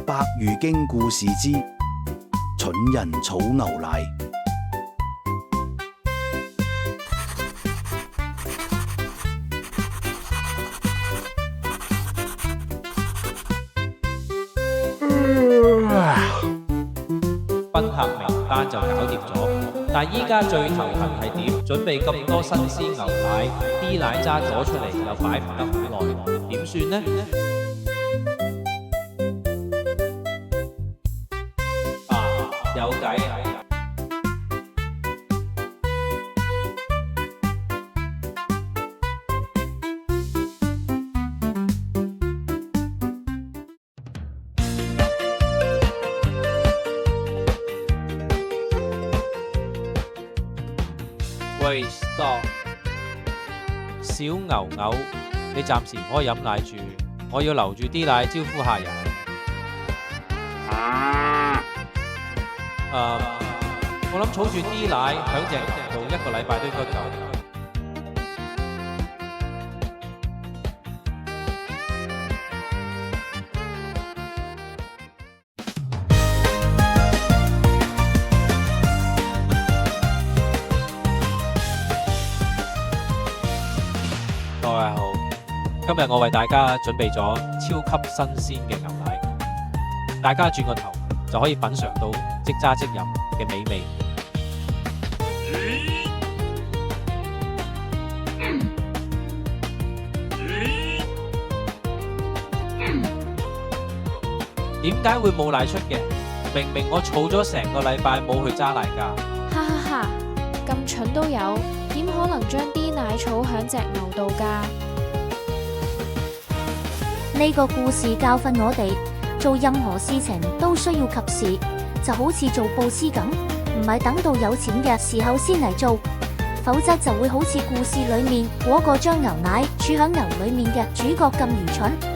百喻經故事之蠢人儲牛奶。賓客名單就搞掂咗，但依家最頭痕係點？準備咁多新鮮牛奶，啲奶渣攞出嚟又擺唔得好耐，點算呢？有計啊！喂 ，stop！ 小牛牛，你暫時唔可以飲奶住，我要留住啲奶招呼客人。我諗儲住啲奶響隻牛度1個禮拜都應該夠。各位好，今日我為大家準備咗超級新鮮嘅牛奶，大家轉個頭就可以品嘗到即揸即飲嘅美味。點解會冇奶出嘅？明明我儲咗成個禮拜冇去揸奶㗎。哈哈哈，咁蠢都有，點可能將啲奶儲響隻牛度㗎？呢個故事教訓我哋，做任何事情都需要及時，就好似做布施咁，唔係等到有錢嘅時候先嚟做，否則就會好似故事裏面嗰個將牛奶儲響牛裏面嘅主角咁愚蠢。